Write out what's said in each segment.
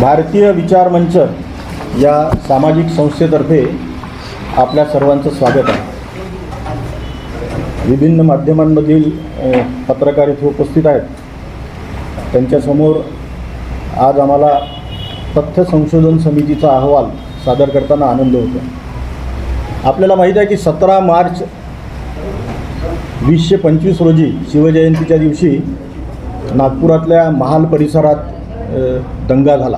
भारतीय विचार मंच या सामाजिक संस्थेतर्फे आपल्या सर्वांचं स्वागत आहे। विभिन्न माध्यमांमधील पत्रकार इथे उपस्थित आहेत। त्यांच्यासमोर आज आम्हाला तथ्य संशोधन समितीचा अहवाल सादर करताना आनंद होतो। आपल्याला माहीत आहे की 17 मार्च 2025 रोजी शिवजयंतीच्या दिवशी नागपुरातल्या महाल परिसरात दंगा झाला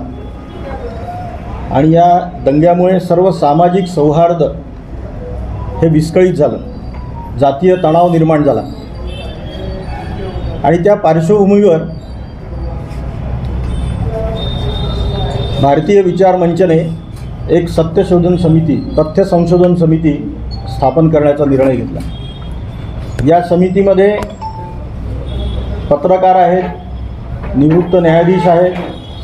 आणि या दंग्यामुळे सर्व सामाजिक सौहार्द हे विस्कळीत झालं, जातीय तणाव निर्माण झाला आणि त्या पार्श्वभूमीवर भारतीय विचार मंचने एक तथ्य संशोधन समिती स्थापन करण्याचा निर्णय घेतला। या समितीमध्ये पत्रकार आहेत, निवृत्त न्यायाधीश आहेत,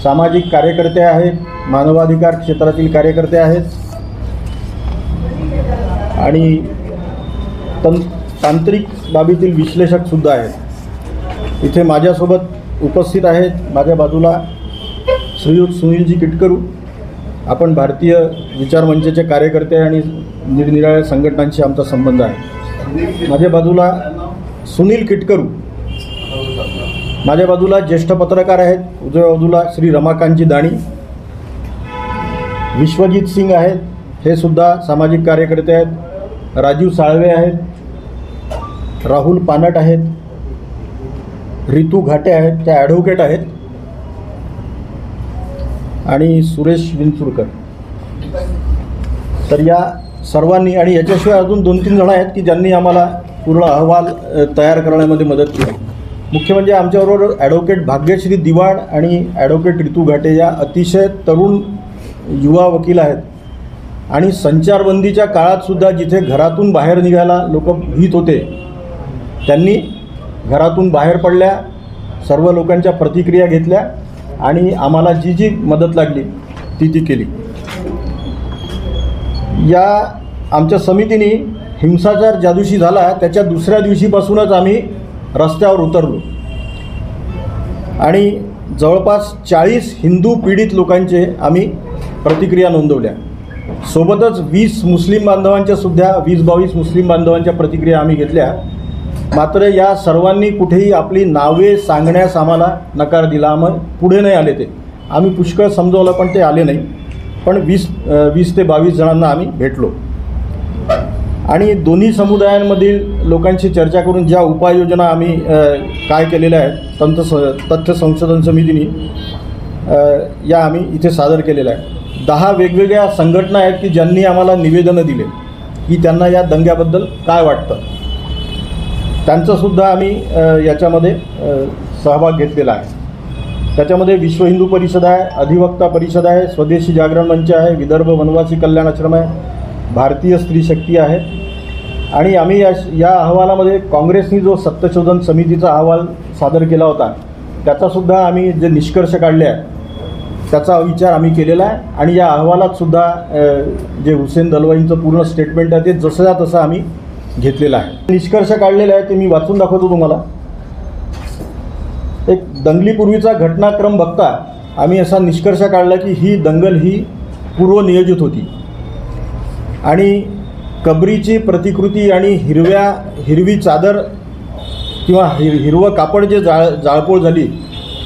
सामाजिक कार्यकर्ते आहेत, मानवाधिकार क्षेत्रातील कार्यकर्ते आहेत आणि तांत्रिक बाबीतील विश्लेषकसुद्धा आहेत। इथे माझ्यासोबत उपस्थित आहेत, माझ्या बाजूला श्रीयुत सुनीलजी किटकरू, आपण भारतीय विचार मंचाचे कार्यकर्ते आणि निरनिराळ्या संघटनांशी आमचा संबंध आहे। माझ्या बाजूला सुनील किटकरू, माझ्या बाजूला ज्येष्ठ पत्रकार आहेत, उजव्या बाजूला श्री रमाकांतजी दाणी, विश्वजित सिंग आहेत, हे सुद्धा सामाजिक कार्यकर्ते आहेत, राजीव साळवे आहेत, राहुल पानट आहेत, रितू घाटे आहेत, त्या ॲडव्होकेट आहेत आणि सुरेश विंचुरकर। तर या सर्वांनी आणि याच्याशिवाय अजून 2-3 जण आहेत की ज्यांनी आम्हाला पूर्ण अहवाल तयार करण्यामध्ये मदत केली। मुख्य म्हणजे आमच्याबरोबर ॲडव्होकेट भाग्यश्री दिवाण आणि ॲडव्होकेट रितू घाटे या अतिशय तरुण युवा वकील आहेत आणि संचारबंदीच्या काळातसुद्धा जिथे घरातून बाहेर निघायला लोक भीत होते, त्यांनी घरातून बाहेर पडल्या, सर्व लोकांच्या प्रतिक्रिया घेतल्या आणि आम्हाला जी मदत लागली ती केली। या आमच्या समितीने हिंसाचार ज्या दिवशी झाला त्याच्या दुसऱ्या दिवशीपासूनच आम्ही रस्त्यावर उतरलो आणि जवळपास 40 हिंदू पीडित लोकांचे आम्ही प्रतिक्रिया नोंदवल्या। सोबतच 20 मुस्लिम बांधवांच्या 20-22 मुस्लिम बांधवांच्या प्रतिक्रिया आम्ही घेतल्या। मात्र या सर्वांनी कुठेही आपली नावे सांगण्यास आम्हाला नकार दिला, मग पुढे नाही आले। ते आम्ही पुष्कळ समजवलं पण ते आले नाही, पण 20 ते 22 जणांना आम्ही भेटलो आणि दोन्ही समुदायांमधील लोकांशी चर्चा करून ज्या उपाययोजना आम्ही काय केलेल्या आहेत तथ्य संशोधन समितीने या आम्ही इथे सादर केलेल्या आहेत। 10 वेगवेगळ्या संघटना आहेत की ज्यांनी आम्हाला निवेदनं दिले की त्यांना या दंग्याबद्दल काय वाटतं, त्यांचंसुद्धा आम्ही याच्यामध्ये सहभाग घेतलेला आहे। त्याच्यामध्ये विश्व हिंदू परिषद आहे, अधिवक्ता परिषद आहे, स्वदेशी जागरण मंच आहे, विदर्भ वनवासी कल्याण आश्रम आहे, भारतीय स्त्री शक्ती आहे आणि आम्ही या अहवालामध्ये काँग्रेसनी जो सत्यशोधन समितीचा अहवाल सादर केला होता त्याचासुद्धा आम्ही जे निष्कर्ष काढले आहे त्याचा विचार आम्ही केलेला आहे आणि या अहवालातसुद्धा जे हुसेन दलवाईंचं पूर्ण स्टेटमेंट आहे ते जसंच्या तसं आम्ही घेतलेलं आहे। निष्कर्ष काढलेले आहे ते मी वाचून दाखवतो तुम्हाला। एक दंगलीपूर्वीचा घटनाक्रम बघता आम्ही असा निष्कर्ष काढला की ही दंगल ही पूर्वनियोजित होती आणि कबरीची प्रतिकृती आणि हिरवी चादर किंवा हिरवं कापड जे जाळपोळ झाली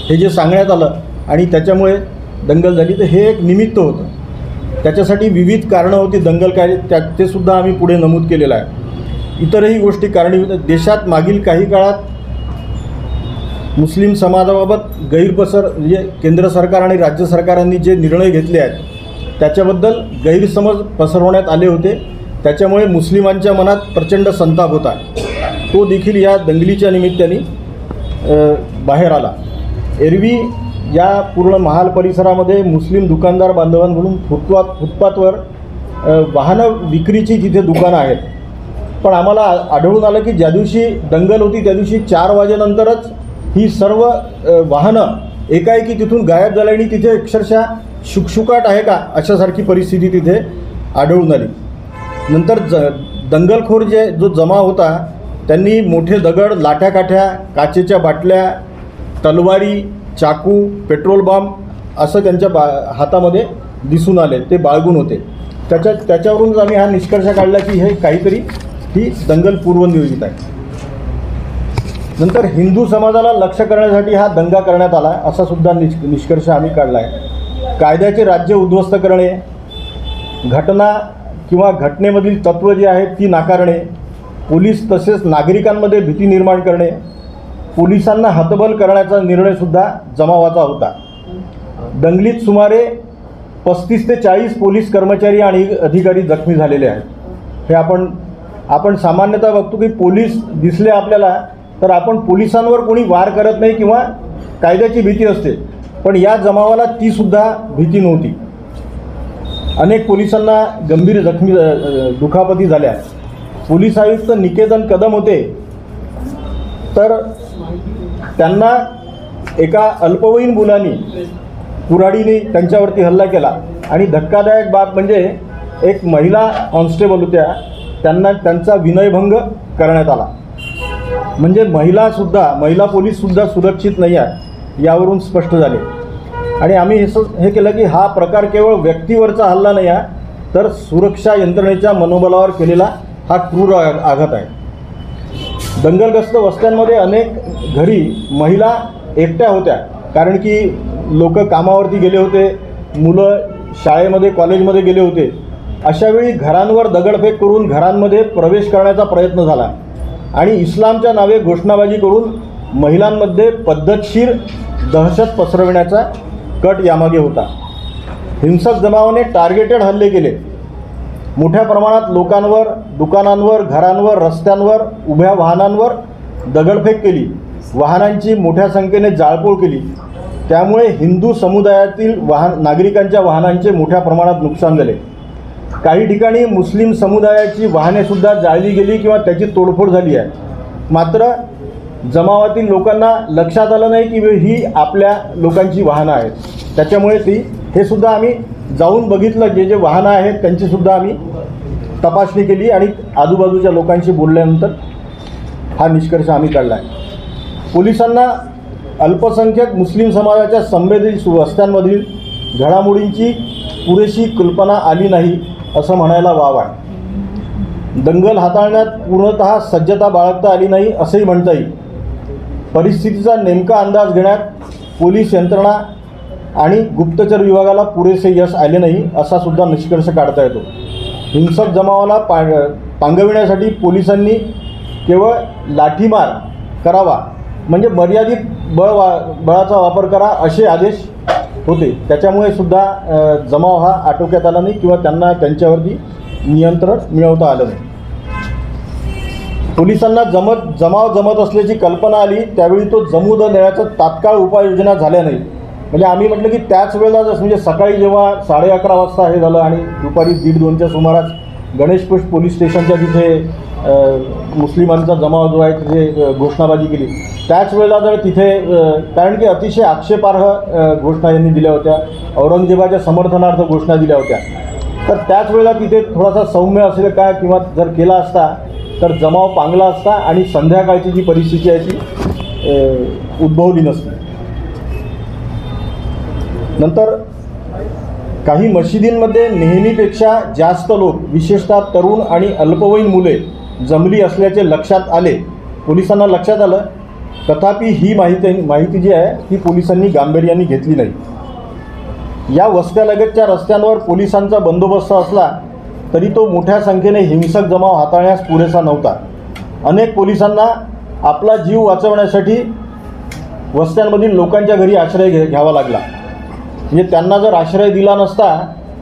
हे जे सांगण्यात आलं आणि त्याच्यामुळे दंगल झाली, तर हे एक निमित्त होतं। त्याच्यासाठी विविध कारणं होती दंगल काय ते सुद्धा आम्ही पुढे नमूद केलेलं आहे। इतरही गोष्टी कारणीभूत। देशात मागील काही काळात मुस्लिम समाजाबाबत गैरप्रचार म्हणजे केंद्र सरकार आणि राज्य सरकारांनी जे निर्णय घेतले आहेत त्याच्याबद्दल गैरसमज पसरवण्यात आले होते, त्याच्यामुळे मुस्लिमांच्या मनात प्रचंड संताप होता, तो देखील या दंगलीच्या निमित्ताने बाहेर आला। एरवी या पूर्ण महाल परिसरामध्ये मुस्लिम दुकानदार बांधवांकडून फुटपाथवर वाहनं विक्रीची तिथे दुकानं आहेत, पण आम्हाला आढळून आलं की ज्या दिवशी दंगल होती त्या दिवशी 4 वाजेनंतरच ही सर्व वाहनं एकाएकी तिथून गायब झाली आणि तिथे अक्षरशः शुकशुकाट आहे का अशासारखी परिस्थिती तिथे आढळून आली। नंतर दंगलखोर जो जमाव होता त्यांनी मोठे दगड, लाठ्याकाठ्या, काचेच्या बाटल्या, तलवारी, चाकू, पेट्रोल बॉम्ब असं त्यांच्या हातामध्ये दिसून आले, ते बाळगून होते. त्याच्यावरूनच आम्ही हा निष्कर्ष काढला की हे काहीतरी ही दंगल पूर्वनियोजित आहे. नंतर हिंदू समाजाला लक्ष्य करण्यासाठी हा दंगा करण्यात आला असा सुद्धा निष्कर्ष आम्ही काढला आहे. कायद्याचे राज्य उद्ध्वस्त करणे, घटना किंवा घटनेमधील तत्त्व जी आहेत ती नाकारणे, पोलीस तसेच नागरिकांमध्ये भीती निर्माण करणे, पोलिसांना हतबल करण्याचा निर्णयसुद्धा जमावाचा होता. दंगलीत सुमारे 35 ते 40 पोलीस कर्मचारी आणि अधिकारी जखमी झालेले आहेत. हे आपण सामान्यतः बघतो की पोलीस दिसले आपल्याला तर आपण पोलिसांवर कोणी वार करत नाही किंवा कायद्याची भीती असते, पण या जमावाला तीसुद्धा भीती नव्हती. अनेक पोलिसांना गंभीर दुखापती झाल्या. पोलीस आयुक्त निकेतन कदम होते तर त्यांना एका अल्पवयीन मुलांनी कुऱ्हाडीने त्यांच्यावरती हल्ला केला. आणि धक्कादायक बाब म्हणजे एक महिला कॉन्स्टेबल होत्या, त्यांचा विनयभंग करण्यात आला. म्हणजे महिला पोलीससुद्धा सुरक्षित नाही आहे यावरून स्पष्ट झाले. आणि आम्ही हे केलं की हा प्रकार केवळ व्यक्तीवरचा हल्ला नाही आहे तर सुरक्षा यंत्रणेच्या मनोबलावर केलेला हा क्रूर आघात आहे. दंगलग्रस्त वस्त्यांमध्ये अनेक घरी महिला एकट्या होत्या, कारण की लोक कामावरती गेले होते, मुलं शाळेमध्ये कॉलेजमध्ये गेले होते. अशावेळी घरांवर दगडफेक करून घरांमध्ये प्रवेश करण्याचा प्रयत्न झाला आणि इस्लामच्या नावे घोषणाबाजी करून महिलांमध्ये पद्धतशीर दहशत पसरविण्याचा कट यामागे होता. हिंसक जमावाने टार्गेटेड हल्ले केले. मोठ्या प्रमाणात लोकांवर, दुकानांवर, घरांवर, रस्त्यांवर, उभ्या वाहनांवर दगडफेक केली. वाहनांची मोठ्या संख्येने जाळपोळ केली. त्यामुळे हिंदू समुदायातील नागरिकांच्या वाहनांचे मोठ्या प्रमाणात नुकसान झाले. काही ठिकाणी मुस्लिम समुदायाची वाहनेसुद्धा जाळली गेली किंवा त्याची तोडफोड झाली आहे. मात्र जमावातील लोकांना लक्षात आलं नाही की ही आपल्या लोकांची वाहनं आहेत. त्याच्यामुळे हे सुद्धा आम्ही जाऊन बघितलं, जे वाहनं आहेत त्यांचीसुद्धा आम्ही तपासणी केली आणि आजूबाजूच्या लोकांशी बोलल्यानंतर हा निष्कर्ष आम्ही काढला आहे. पोलिसांना अल्पसंख्याक मुस्लिम समाजाच्या संवेदनशील वस्त्यांमधील घडामोडींची पुरेशी कल्पना आली नाही असं म्हणायला वाव आहे. दंगल हाताळण्यात पूर्णतः सज्जता बाळगता आली नाही असंही म्हणता येईल. परिस्थितीचा नेमका अंदाज घेण्यात पोलीस यंत्रणा आणि गुप्तचर विभागाला पुरेसे यश आले नाही असा सुद्धा निष्कर्ष काढता येतो. हिंसक जमावाला पांगविण्यासाठी पोलिसांनी केवळ लाठीमार करावा, म्हणजे मर्यादित बळाचा वापर करा असे आदेश होते. त्याच्यामुळे सुद्धा जमाव हा आटोक्यात आला नाही किंवा त्यांच्यावरती नियंत्रण मिळवता आलं नाही. पोलिसांना जमाव जमत असल्याची कल्पना आली त्यावेळी तो जमू देण्याचा तात्काळ उपाययोजना झाल्या नाही. म्हणजे आम्ही म्हटलं की त्याच वेळेला म्हणजे सकाळी जेव्हा 11:30 वाजता हे झालं आणि दुपारी 1:30-2च्या सुमारास गणेशपुष्प पोलीस स्टेशनच्या तिथे मुस्लिमांचा जमाव जो आहे तिथे घोषणाबाजी केली, त्याच वेळेला जर तिथे कारण की अतिशय आक्षेपार्ह घोषणा यांनी दिल्या होत्या, औरंगजेबाच्या समर्थनार्थ घोषणा दिल्या होत्या, तर त्याच वेळेला तिथे थोडासा सौम्य असेल का किंवा जर केला असता तर जमाव पांगला असता आणि संध्याकाळची जी परिस्थिती आहे ती उद्भवली नसती. नंतर काही मशिदींमध्ये नेहमीपेक्षा जास्त लोक, विशेषतः तरुण आणि अल्पवयीन मुले जमली असल्याचे लक्षात आले, पोलिसांना लक्षात आलं. तथापि ही माहिती जी आहे ती पोलिसांनी गांभीर्याने घेतली नाही. या वस्त्यालगतच्या रस्त्यांवर पोलिसांचा बंदोबस्त असला तरी तो मोठ्या संख्येने हिंसक जमाव हाताळण्यास पुरेसा नव्हता. अनेक पोलिसांना आपला जीव वाचवण्यासाठी वस्त्यांमधील लोकांच्या घरी आश्रय घ्यावा लागला. म्हणजे त्यांना जर आश्रय दिला नसता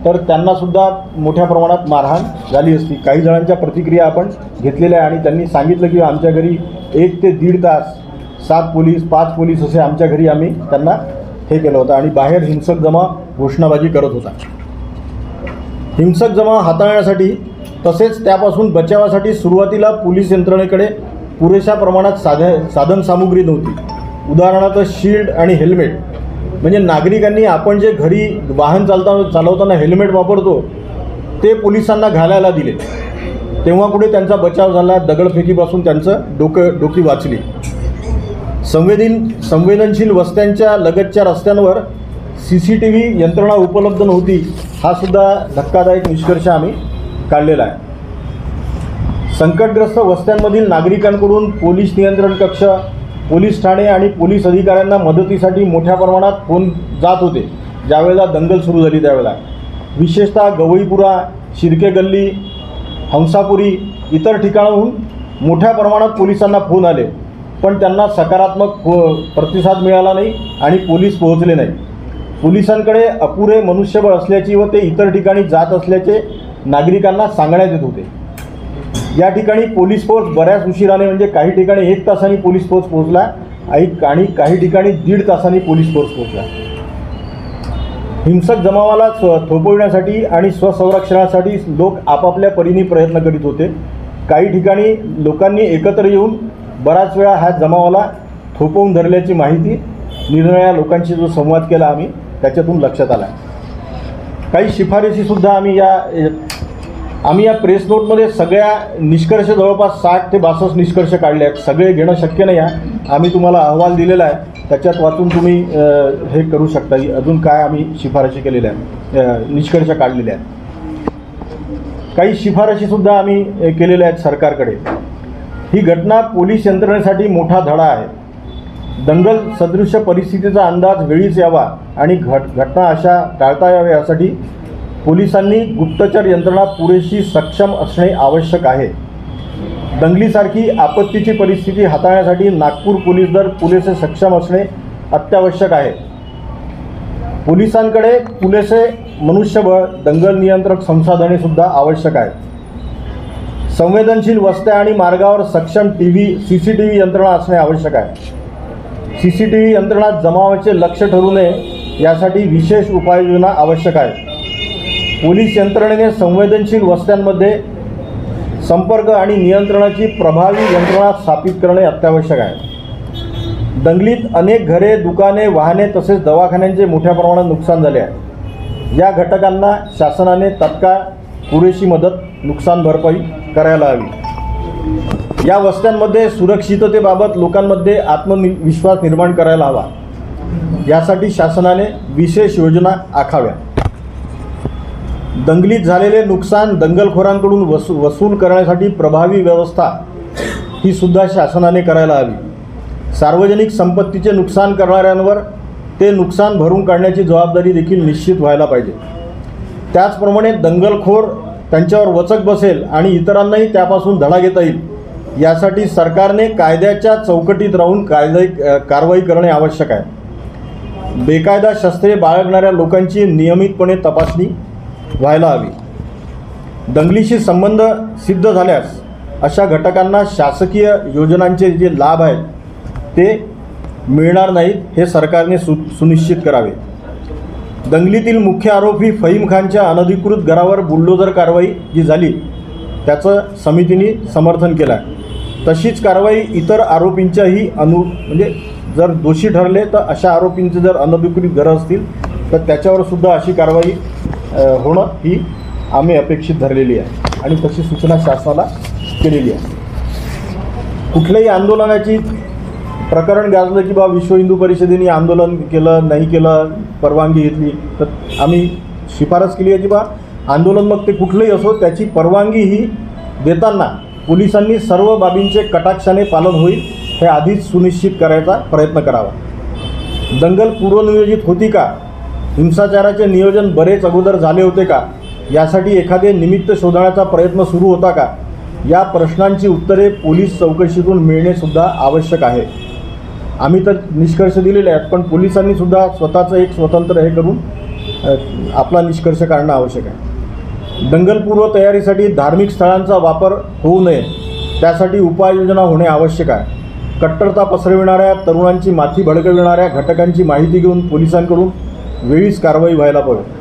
तर त्यांनासुद्धा मोठ्या प्रमाणात मारहाण झाली असती. काही जणांच्या प्रतिक्रिया आपण घेतलेल्या आहे आणि त्यांनी सांगितलं की आमच्या घरी 1 ते 1.5 तास 7 पोलीस 5 पोलीस असे आमच्या घरी आम्ही त्यांना हे केलं होतं आणि बाहेर हिंसक जमाव घोषणाबाजी करत होता. हिंसक जमाव हाताळण्यासाठी तसेच त्यापासून बचावासाठी सुरुवातीला पोलीस यंत्रणेकडे पुरेशा प्रमाणात साधनसामुग्री नव्हती. उदाहरणार्थ शील्ड आणि हेल्मेट, म्हणजे नागरिकांनी आपण जे घरी वाहन चालवताना हेल्मेट वापरतो ते पोलिसांना घालायला दिले, तेव्हा कुठे त्यांचा बचाव झाला. दगडफेकीपासून त्यांचं डोकी वाचली. संवेदनशील वस्त्यांच्या लगतच्या रस्त्यांवर CCTV यंत्रणा उपलब्ध नव्हती, हा सुद्धा धक्कादायक निष्कर्ष आम्ही काढलेला आहे. संकटग्रस्त वस्त्यांमधील नागरिकांकडून पोलीस नियंत्रण कक्ष, पोलीस ठाणे आणि पोलीस अधिकाऱ्यांना मदतीसाठी मोठ्या प्रमाणात फोन जात होते ज्यावेळेला दंगल सुरू झाली त्यावेळेला. विशेषतः गवईपुरा, शिर्के गल्ली, हंसापुरी इतर ठिकाणाहून मोठ्या प्रमाणात पोलिसांना फोन आले, पण त्यांना सकारात्मक प्रतिसाद मिळाला नाही आणि पोलीस पोहोचले नाही. पोलिसांकडे अपुरे मनुष्यबळ असल्याची व ते इतर ठिकाणी जात असल्याचे नागरिकांना सांगण्यात येत होते. या ठिकाणी पोलीस फोर्स बऱ्याच उशिराने, म्हणजे काही ठिकाणी 1 तासांनी पोलीस फोर्स पोहोचला आणि काही ठिकाणी 1.5 तासांनी पोलीस फोर्स पोहोचला. हिंसक जमावाला थोपविण्यासाठी आणि स्वसंरक्षणासाठी लोक आपापल्या परीने प्रयत्न करीत होते. काही ठिकाणी लोकांनी एकत्र येऊन बराच वेळा ह्या जमावाला थोपवून धरल्याची माहिती निरनिराळ्या लोकांशी जो संवाद केला आम्ही त्याच्यातून लक्षात आला. काही शिफारशीसुद्धा आम्ही या प्रेस नोटमध्ये सगळ्या निष्कर्ष जवळपास 60 ते 62 निष्कर्ष काढले आहेत. सगळे घेणं शक्य नाही आहे. आम्ही तुम्हाला अहवाल दिलेला आहे, त्याच्यात वाचून तुम्ही हे करू शकता. अजून काय आम्ही शिफारशी केलेल्या आहेत, निष्कर्ष काढलेले आहेत. काही शिफारशीसुद्धा आम्ही केलेल्या आहेत सरकारकडे. ही घटना पोलीस यंत्रणेसाठी मोठा धडा आहे. दंगल सदृश परिस्थितीचा अंदाज वेळीच यावा आणि घटना अशा टाळता याव्या यासाठी पोलिसांनी गुप्तचर यंत्रणा पुरेशी सक्षम असणे आवश्यक आहे. दंगलीसारखी आपत्तीची परिस्थिती हाताळण्यासाठी नागपूर पोलीस दल पुरेसे सक्षम असणे अत्यावश्यक आहे. पोलिसांकडे पुरेसे मनुष्यबळ, दंगल नियंत्रक संसाधनेसुद्धा आवश्यक आहे. संवेदनशील वस्त्या आणि मार्गावर सक्षम CCTV यंत्रणा असणे आवश्यक आहे. CCTV यंत्रणा जमावाचे लक्ष ठरू नये यासाठी विशेष उपाययोजना आवश्यक आहे. पोलीस यंत्रणेने संवेदनशील वस्त्यांमध्ये संपर्क आणि नियंत्रणाची प्रभावी यंत्रणा स्थापित करणे अत्यावश्यक आहे. दंगलीत अनेक घरे, दुकाने, वाहने तसेच दवाखान्यांचे मोठ्या प्रमाणात नुकसान झाले आहे. या घटकांना शासनाने तत्काळ पुरेशी मदत, नुकसान भरपाई करायला हवी. या वस्त्यांमध्ये सुरक्षिततेबाबत लोकांमध्ये आत्मविश्वास निर्माण करायला हवा. यासाठी शासनाने विशेष योजना आखाव्या. दंगलीत झालेले नुकसान दंगलखोरांकडून वसूल करण्यासाठी प्रभावी व्यवस्था ही सुद्धा शासनाने करायला हवी. सार्वजनिक संपत्तीचे नुकसान करणाऱ्यांवर ते नुकसान भरून काढण्याची जबाबदारी देखील निश्चित व्हायला पाहिजे. त्याचप्रमाणे दंगलखोर त्यांच्यावर वचक बसेल आणि इतरांनाही त्यापासून धडा घेता येईल यासाठी सरकारने कायद्याच्या चौकटीत राहून कारवाई करणे आवश्यक आहे. बेकायदा शस्त्रे बाळगणाऱ्या लोकांची नियमितपणे तपासणी व्हायला हवी. दंगलीशी संबंध सिद्ध झाल्यास अशा घटकांना शासकीय योजनांचे जे लाभ आहेत ते मिळणार नाहीत हे सरकारने सुनिश्चित करावे. दंगलीतील मुख्य आरोपी फहीम खानच्या अनधिकृत घरावर बुलडोझर कारवाई जी झाली त्याचं समितीने समर्थन केलं आहे. तशीच कारवाई इतर आरोपींच्याही म्हणजे जर दोषी ठरले तर अशा आरोपींचे जर अनधिकृत घरं असतील तर त्याच्यावरसुद्धा अशी कारवाई होणं ही आम्ही अपेक्षित धरलेली आहे आणि तशी सूचना शासनाला केलेली आहे. कुठल्याही आंदोलनाची प्रकरण गाजलं की विश्व हिंदू परिषदेने आंदोलन केलं, नाही केलं, परवानगी घेतली तर आम्ही शिफारस केली आहे की आंदोलन मग ते कुठलंही असो त्याची परवानगी ही देताना पोलिसांनी सर्व बाबींचे कटाक्षाने पालन होईल हे आधीच सुनिश्चित करायचा प्रयत्न करावा. दंगल पूर्वनियोजित होती का, हिंसाचाराचे नियोजन बरेच अगोदर झाले होते का, यासाठी एखादे निमित्त शोधण्याचा प्रयत्न सुरू होता का, या प्रश्नांची उत्तरे पोलीस चौकशीतून मिळणेसुद्धा आवश्यक आहे. आम्ही तर निष्कर्ष दिलेले आहेत पण पोलिसांनीसुद्धा स्वतःचं एक स्वतंत्र हे करून आपला निष्कर्ष काढणं आवश्यक आहे. दंगलपूर्व तयारीसाठी धार्मिक स्थळांचा वापर होऊ नये त्यासाठी उपाययोजना होणे आवश्यक आहे. कट्टरता पसरविणाऱ्या तरुणांची माथी भडकविणाऱ्या घटकांची माहिती घेऊन पोलिसांकडून वेळीच कारवाई व्हायला पाहिजे.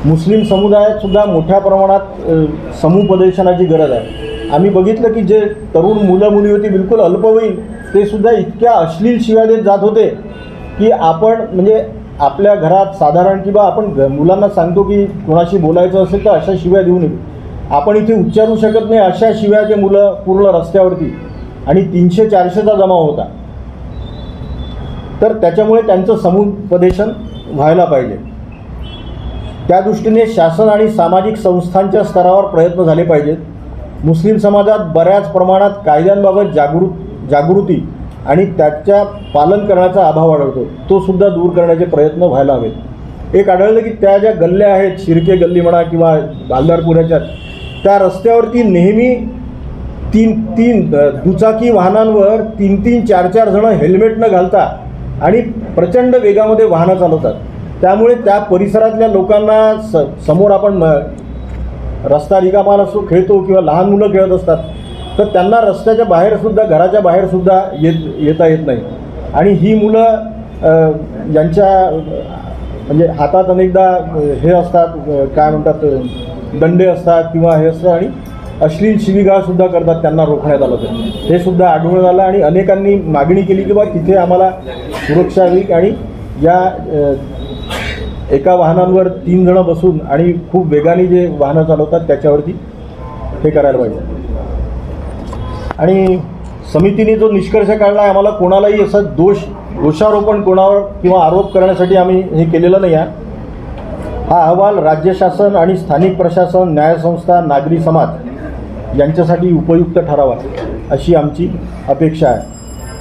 मुस्लिम समुदायातसुद्धा मोठ्या प्रमाणात समुपदेशनाची गरज आहे. आम्ही बघितलं की जे तरुण मुलं मुली होती बिलकुल अल्पवयीन ते सुद्धा इतक्या अश्लील शिव्या देत जात होते की आपण म्हणजे आपल्या घरात साधारण किंवा आपण मुलांना सांगतो की कोणाशी बोलायचं असेल तर अशा शिव्या देऊ नये. आपण इथे उच्चारू शकत नाही अशा शिव्या ते मुलं पूर्ण रस्त्यावरती आणि 300-400चा जमाव होता. तर त्याच्यामुळे त्यांचं समुपदेशन व्हायला पाहिजे. त्या दृष्टीने शासन आणि सामाजिक संस्थांच्या स्तरावर प्रयत्न झाले पाहिजेत. मुस्लिम समाजात बऱ्याच प्रमाणात कायद्यांबाबत जागृती आणि त्याच्या पालन करण्याचा अभाव आढळतो. तो सुद्धा दूर करण्याचे प्रयत्न व्हायला हवेत. एक आढळलं की त्या ज्या गल्ल्या आहेत, शिर्के गल्ली म्हणा किंवा भालदारपुराच्या, त्या रस्त्यावरती नेहमी तीन दुचाकी वाहनांवर 3-3, 4-4 जणं हेल्मेट न घालता आणि प्रचंड वेगामध्ये वाहनं चालवतात. त्यामुळे त्या परिसरातल्या लोकांना समोर आपण रस्ता रिकामा असतो, खेळतो किंवा लहान मुलं खेळत असतात, तर त्यांना रस्त्याच्या बाहेरसुद्धा, घराच्या बाहेरसुद्धा येता येत नाही. आणि ही मुलं ज्यांच्या म्हणजे हातात अनेकदा हे असतात, काय म्हणतात, दंडे असतात किंवा हे असतं, आणि अश्लील शिवीगाळसुद्धा करतात त्यांना रोखण्यात आलं. तर हे सुद्धा आढळून आलं आणि अनेकांनी मागणी केली की बा तिथे आम्हाला सुरक्षा हवी आणि या एका वाहनांवर 3 जणं बसून आणि खूप वेगाने जे वाहनं चालवतात त्याच्यावरती हे करायला पाहिजे. आणि समितीने जो निष्कर्ष काढला आहे, आम्हाला कोणालाही असं दोषारोपण कोणावर किंवा आरोप करण्यासाठी आम्ही हे केलेलं नाही आहे. हा अहवाल राज्य शासन आणि स्थानिक प्रशासन, न्यायसंस्था, नागरी समाज यांच्यासाठी उपयुक्त ठरावा अशी आमची अपेक्षा आहे.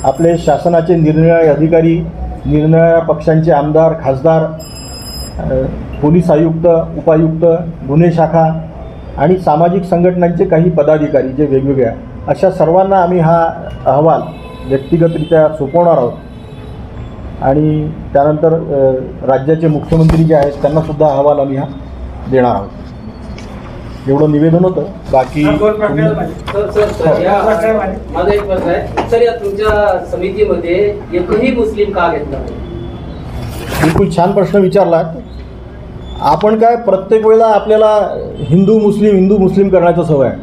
आपले शासनाचे निरनिराळे अधिकारी, निरनिराळ्या पक्षांचे आमदार, खासदार, पोलीस आयुक्त, उपायुक्त, गुन्हे शाखा आणि सामाजिक संघटनांचे काही पदाधिकारी जे वेगवेगळ्या, अशा सर्वांना आम्ही हा अहवाल व्यक्तिगतरित्या सोपवणार आहोत. आणि त्यानंतर राज्याचे मुख्यमंत्री जे आहेत त्यांनासुद्धा अहवाल आम्ही हा देणार आहोत. एवढं निवेदन होतं. बाकी माझा एक प्रश्न आहे सर, या तुमच्या समितीमध्ये एकही मुस्लिम का घेतला? बिलकुल छान प्रश्न विचारला. आपण काय प्रत्येक वेळेला आपल्याला हिंदू मुस्लिम करण्याचं सवय आहे.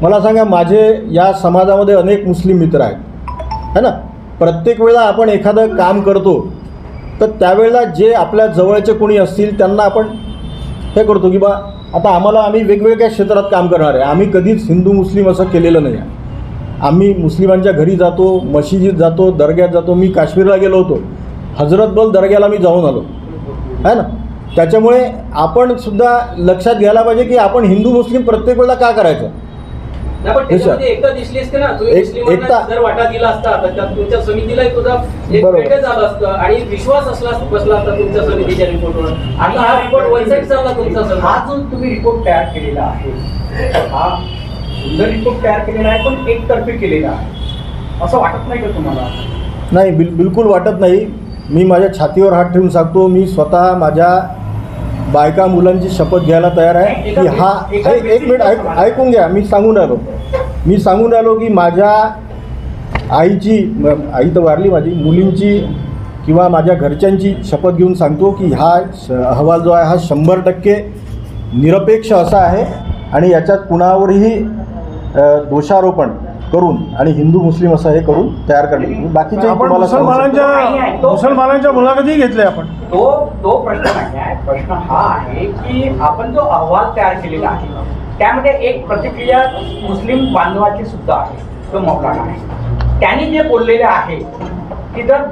मला सांगा, माझे या समाजामध्ये अनेक मुस्लिम मित्र आहेत, है ना. प्रत्येक वेळेला आपण एखादं काम करतो तर त्यावेळेला जे आपल्या जवळचे कोणी असतील त्यांना आपण हे करतो की बा आता आम्ही वेगवेगळ्या क्षेत्रात काम करणार आहे. आम्ही कधीच हिंदू मुस्लिम असं केलेलं नाही आहे. आम्ही मुस्लिमांच्या घरी जातो, मशिदीत जातो, दर्ग्यात जातो. मी काश्मीरला गेलो होतो, हजरतबल दर्ग्याला मी जाऊन आलो, है ना. त्याच्यामुळे आपण सुद्धा लक्षात घ्यायला पाहिजे की आपण हिंदू मुस्लिम प्रत्येक वेळेला का करायचं. एकता दिसली असते ना, जर वाटा दिला असता तर तुमच्या समितीला सुद्धा एक वेगळं झालं असतं आणि विश्वास बसला असता तुमच्या समितीच्या रिपोर्टवर. आता हा रिपोर्ट वन साईड चालला तुमचा. हा जो तुम्ही रिपोर्ट तयार केलेला आहे, हा सुंदर रिपोर्ट तयार केलेला आहे, पण एकतर्फी केलेला आहे असं वाटत नाही का तुम्हाला? नाही, बिलकुल वाटत नाही. मी माझ्या छातीवर हात ठेवून सांगतो, मी स्वतः माझ्या बायका मुलांची शपथ घ्यायला तयार आहे की हा एक मिनिट ऐकून घ्या. मी सांगून राहिलो की माझ्या आई तर वारली, माझी मुलींची किंवा माझ्या घरच्यांची शपथ घेऊन सांगतो की हा अहवाल जो आहे हा 100% निरपेक्ष असा आहे आणि याच्यात कुणावरही दोषारोपण करून आणि हिंदू मुस्लिम असं हे करून तयार करणे. बाकीचे मुसलमानांच्या मुलाखती घेतल्या आपण. तो प्रश्न नाही आहे. प्रश्न हा आहे की आपण जो अहवाल तयार केलेला आहे त्यामध्ये एक प्रतिक्रिया मुस्लिम बांधवाची सुद्धा आहे, तो मौलाना आहे. त्यांनी जे बोललेले आहे की जर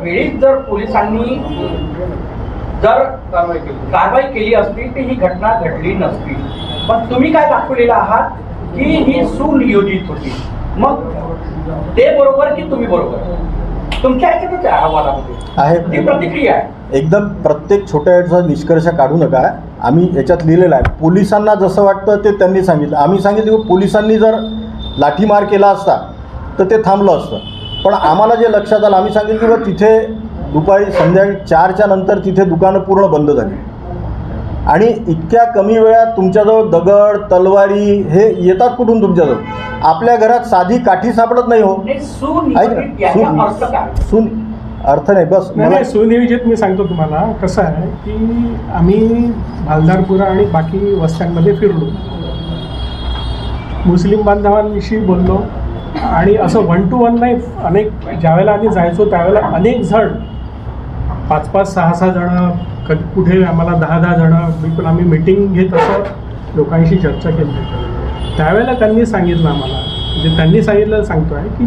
पोलिसांनी जर कारवाई केली असती तर ही घटना घडली नसती. पण तुम्ही काय दाखवलेलं आहात की ही सुनियोजित होती. मग ते बरोबर की तुम्ही बरोबर? तुमच्या ह्याच्यातच अहवालामध्ये आहे ती प्रतिक्रिया आहे. एकदम प्रत्येक छोट्या याचा निष्कर्ष काढू नका. आम्ही याच्यात लिहिलेलं आहे, पोलिसांना जसं वाटतं ते त्यांनी सांगितलं. आम्ही सांगितलं की पोलिसांनी जर लाठीमार केला असता तर ते थांबलं असतं. पण आम्हाला जे लक्षात आलं, आम्ही सांगितलं की तिथे दुपारी संध्याकाळी 4च्या नंतर तिथे दुकानं पूर्ण बंद झाली आणि इतक्या कमी वेळात तुमच्याजवळ दगड, तलवारी हे येतात कुठून तुमच्याजवळ? आपल्या घरात साधी काठी सापडत नाही हो. अर्थ नाही. बस मला सुनियोजित मी सांगतो तुम्हाला कसं आहे की आम्ही भालदारपुरा आणि बाकी वस्त्यांमध्ये फिरलो, मुस्लिम बांधवांविषयी बोललो आणि असं 1 to 1 नाही. अनेक ज्यावेळेला आम्ही जायचो त्यावेळेला अनेक जण 5-5, 6-6 जणं, कधी कुठे आम्हाला 10-10 जणं, बिलकुल आम्ही मिटिंग घेत असं लोकांशी चर्चा केली. त्यावेळेला त्यांनी सांगितलं आम्हाला, म्हणजे त्यांनी सांगितलं सांगतो आहे की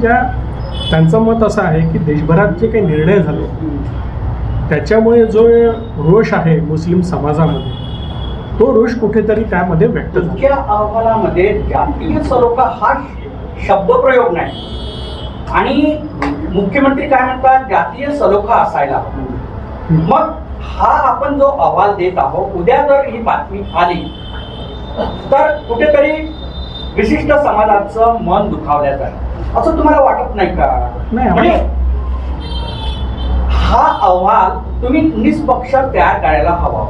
त्यांचं मत असं आहे की देशभरात जे काही निर्णय झाले त्याच्यामुळे जो रोष आहे मुस्लिम समाजामध्ये, तो रोष कुठेतरी त्यामध्ये व्यक्त झाला. तुमच्या अहवालामध्ये जातीय सलोखा हा शब्दप्रयोग नाही आणि मुख्यमंत्री काय म्हणतात, जातीय सलोखा असायला. मग हा आपण जो अहवाल देत आहोत, उद्या जर ही बातमी आली तर कुठेतरी विशिष्ट समाजाचं मन दुखावलं जाईल, असं तुम्हाला वाटत नाही का? नाही, म्हणजे हा अहवाल तुम्ही निष्पक्ष तयार करायला हवा.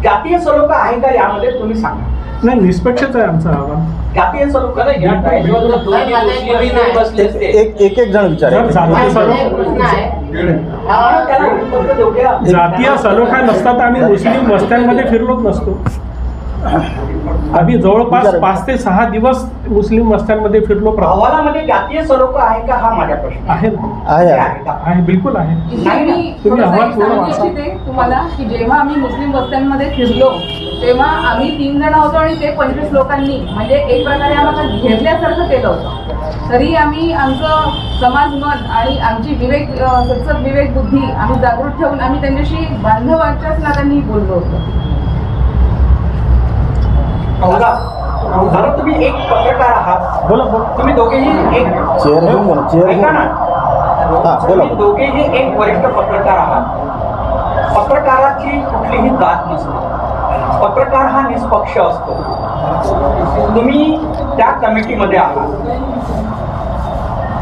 जातीय सलोखा आहे का यामध्ये, तुम्ही सांगा. नाही, निष्पक्षच आहे आमचा अहवाल. जातीय सलोखा या टाईमवर दोन्ही मुस्लिमही नाही बसले असते. एक एक जण विचार जर जातीय जातीय सलोखा नसता तर आम्ही मुस्लिम वस्त्यांमध्ये फिरलोच नसतो. आम्ही जवळपास 5 ते 6 दिवस मुस्लिम वस्त्यांमध्ये फिरलो. अहवालामध्ये जातीय सलोखा आहे का, हा माझा प्रश्न आहे ना? आहे बिलकुल आहे. नाही ना? तुम्ही अहवाल पूर्ण सांगू वाचा. इच्छिते तुम्हाला की जेव्हा आम्ही मुस्लिम वस्त्यांमध्ये फिरलो तेव्हा आम्ही 3 जण होतो आणि ते 25 लोकांनी म्हणजे एक प्रकारे आम्हाला घेरल्यासारखं केलं होतं. तरी आम्ही आमचं समाज मत आणि आमची सत्सद विवेक बुद्धी आम्ही जागृत ठेवून आम्ही त्यांच्याशी बांधवाच्याच नात्यांनी बोललो होतो. झालं, तुम्ही एक पत्रकार आहात, बोला बोला. तुम्ही दोघेही एक चेअर घेऊन बोला, चेअर ऐका घेऊन. ना, हा, बोला. तुम्ही दोघेही एक वरिष्ठ पत्रकार आहात. पत्रकाराची कुठलीही जात नसते, पत्रकार हा निष्पक्ष असतो. तुम्ही त्या कमिटीमध्ये आहात.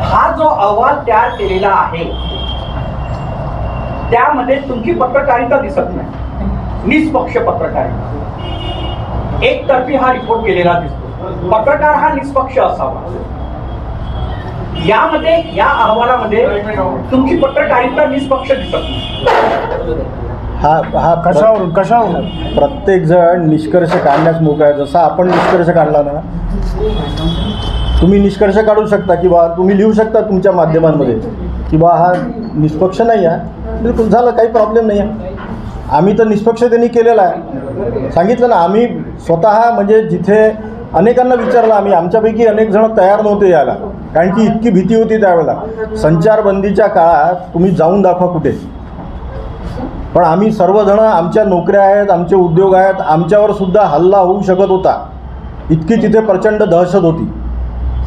हा जो अहवाल तयार केलेला आहे त्यामध्ये तुमची पत्रकारिता दिसत नाही, निष्पक्ष पत्रकारिता. एकतर्फी हा रिपोर्ट केलेला दिसतो. पत्रकार हा निष्पक्ष असावा. यामध्ये या अहवालामध्ये तुमची पत्रकारिता निष्पक्ष दिसत नाही. हा कशावरून प्रत्येक जण निष्कर्ष काढण्यास मोकळा आहे. जसा आपण निष्कर्ष काढला ना, तुम्ही निष्कर्ष काढू शकता की बा तुम्ही लिहू शकता तुमच्या माध्यमांमध्ये की बा हा निष्पक्ष नाही आहे. बिलकुल झालं, काही प्रॉब्लेम नाही आहे. आम्ही तर निष्पक्षतेने केलेला आहे. सांगितलं ना, आम्ही स्वतः म्हणजे जिथे अनेकांना विचारलं आम्ही, आमच्यापैकी अनेक जण तयार नव्हते यायला, कारण की इतकी भीती होती त्यावेळेला. संचारबंदीच्या काळात तुम्ही जाऊन दाखवा कुठे. पण आम्ही सर्वजण, आमच्या नोकऱ्या आहेत, आमचे उद्योग आहेत, आमच्यावर सुद्धा हल्ला होऊ शकत होता, इतकी तिथे प्रचंड दहशत होती.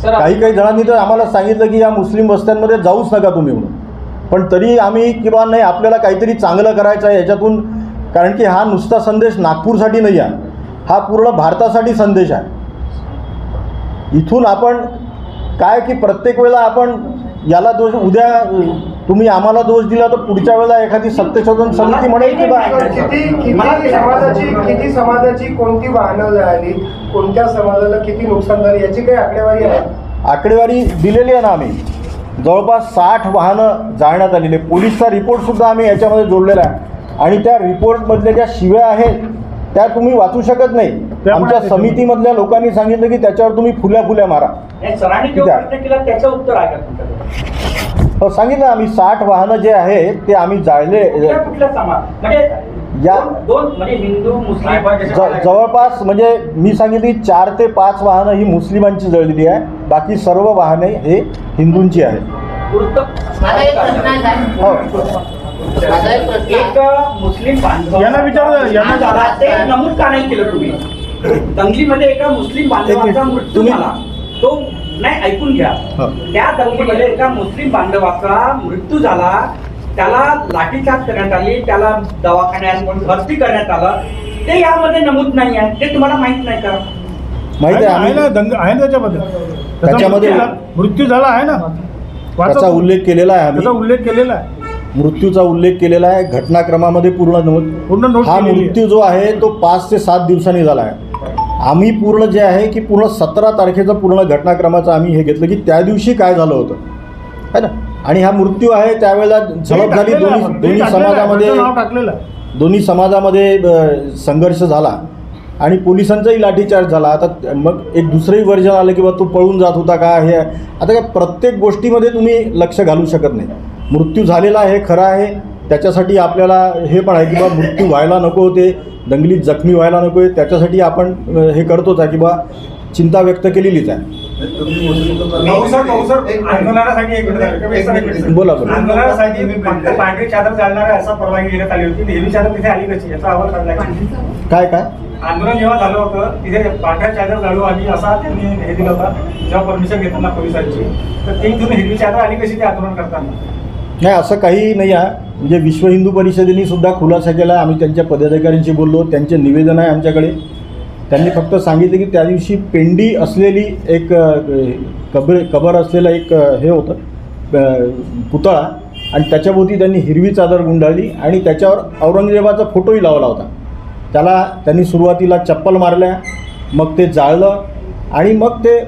काही जणांनी तर आम्हाला सांगितलं की या मुस्लिम वस्त्यांमध्ये जाऊच नका तुम्ही म्हणून. पण तरी आम्ही किंवा नाही, आपल्याला काहीतरी चांगलं करायचं आहे याच्यातून, कारण की हा नुसता संदेश नागपूरसाठी नाही आहे, हा पूर्ण भारतासाठी संदेश आहे. इथून आपण काय की प्रत्येक वेळेला आपण याला दोष, उद्या तुम्ही आम्हाला दोष दिला तर पुढच्या वेळेला एखादी सत्यशोधन समिती म्हणेल की बा किती समाजाची कोणती वाहनं जळाली, कोणत्या समाजाला किती नुकसान झाले याची काही आकडेवारी आहे? आकडेवारी दिलेली आहे ना आम्ही. जवळपास 60 वाहनं जाळण्यात आलेली. पोलीसचा रिपोर्टसुद्धा आम्ही याच्यामध्ये जोडलेला आहे आणि त्या रिपोर्टमधल्या ज्या शिव्या आहेत त्या तुम्ही वाचू शकत नाही. आमच्या समितीमधल्या लोकांनी सांगितलं की त्याच्यावर तुम्ही फुल्या मारा. सरांनी जो प्रश्न केला त्याचं उत्तर आहे का तुमच्याकडे? हो, सांगितलं आम्ही. 60 वाहनं जे आहेत ते आम्ही जाळले. कुठल्या समाज म्हणजे या दोन म्हणजे हिंदू मुस्लिम जवळपास म्हणजे मी सांगितली 4 ते 5 वाहनं ही मुस्लिमांची जळलेली आहे, बाकी सर्व वाहने हे हिंदूंची आहेत. हो, एक मुस्लिम बांधव यांना विचारू, यांना झाला ते नमूद का नाही केलं तुम्ही? दंगलीमध्ये एका मुस्लिम बांधवाचा मृत्यू झाला. तो नाही, ऐकून घ्या. त्या दंगलीमध्ये एका मुस्लिम बांधवाचा मृत्यू झाला, त्याला लाठीचार्ज करण्यात आली, त्याला दवाखान्यात भरती करण्यात आलं. ते यामध्ये नमूद नाही आहे. ते तुम्हाला माहित नाही का? माहिती आहे आहे ना, आम्ही आहे त्याच्यामध्ये त्याच्यामध्ये मृत्यू झाला आहे ना, त्याचा उल्लेख केलेला आहे. त्याचा आम्ही उल्लेख केलेला आहे, मृत्यूचा उल्लेख केलेला आहे घटनाक्रमामध्ये पूर्ण नोट. हा मृत्यू जो आहे तो 5 ते 7 दिवसांनी झाला आहे. आम्ही पूर्ण जे आहे की पूर्ण 17 तारखेचं पूर्ण घटनाक्रमाचं आम्ही हे घेतलं की त्या दिवशी काय झालं होतं है ना. आणि हा मृत्यू आहे त्यावेळेला झडप झाली. दोन्ही समाजामध्ये संघर्ष झाला आणि पोलिसांचाही लाठीचार्ज झाला. आता मग एक दुसरंही वर्जन आलं की बा तो पळून जात होता का, हे आता काय प्रत्येक गोष्टीमध्ये तुम्ही लक्ष घालू शकत नाही. मृत्यू झालेला आहे खरं आहे, त्याच्यासाठी आपल्याला हे पण आहे की बा मृत्यू व्हायला नको होते, दंगलीत जखमी व्हायला नको आहे, त्याच्यासाठी आपण हे करतोच आहे की बा चिंता व्यक्त केलेलीच आहे. आंदोलनासाठी एक मिनिट बोला बोला. आंदोलनासाठी फक्त पांढरी चादर चालणार आहे असं परवानगी घेण्यात आली होती. हिरवी चादर तिथे आली कशी याचा अहवाल काढला काय काय आंदोलन जेव्हा झालं होतं तिथे पांढऱ्या चादर घालू आम्ही असा त्यांनी हे दिलं होता जेव्हा परमिशन घेताना पोलिसांची, तर ती इथून हिरवी चादर आली कशी ते आंदोलन करताना. नाही असं काही नाही आहे. म्हणजे विश्व हिंदू परिषदेने सुद्धा खुलासा केला. आम्ही त्यांच्या पदाधिकाऱ्यांशी बोललो, त्यांचे निवेदन आहे आमच्याकडे. त्यांनी फक्त सांगितले की त्या दिवशी पेंडी असलेली एक कबर असलेला एक हे होतं पुतळा, आणि त्याच्याभोवती त्यांनी हिरवी चादर गुंडाळली आणि त्याच्यावर औरंगजेबाचा फोटोही लावला होता. त्याला त्यांनी सुरुवातीला चप्पल मारल्या, मग ते जाळलं आणि मग ते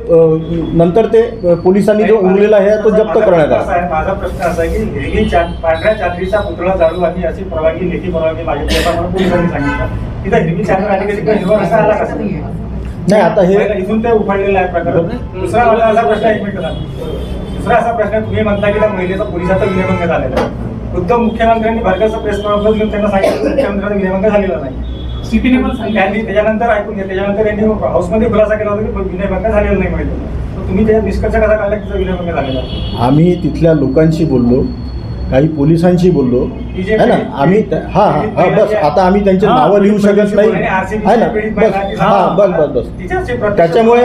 नंतर ते पोलिसांनी जो उरलेला आहे तो जप्त करण्यात आला. माझा प्रश्न असा आहे की हिरवी पांढऱ्या चादरीचा पुतळा जाळू आम्ही अशी परवानगी लेखी परवानगी मागितली म्हणून पोलिसांनी सांगितलं. तिथं हिरवी चादर आली कशी हिरवा कसा आला कसा नाही आता हे इथून ते उफाळलेलं आहे प्रकार. दुसरा माझा असा प्रश्न एक मिनिट दुसरा असा प्रश्न तुम्ही म्हणता की त्या महिलेचा पोलिसाचा विनयभंग झालेला आहे. उद्धव मुख्यमंत्र्यांनी भरगचं प्रेस कॉन्फरन्स घेऊन त्यांना सांगितलं मुख्यमंत्र्यांचा विनयभंग झालेला नाही. सीपीने पण सांगितलं. त्यांनी त्याच्यानंतर ऐकून घ्या, त्याच्यानंतर त्यांनी हाऊसमध्ये खुलासा केला होता की विनयभंग झालेला नाही महिलेचा. तर तुम्ही त्याच्यात निष्कर्ष कसा काढला की तिचा विनयभंग झालेला आहे? आम्ही तिथल्या लोकांशी बोललो, काही पोलिसांशी बोललो आहे ना. आम्ही हां बस आता आम्ही त्यांची नावं लिहू शकत नाही आहे ना. बस हां बस त्याच्यामुळे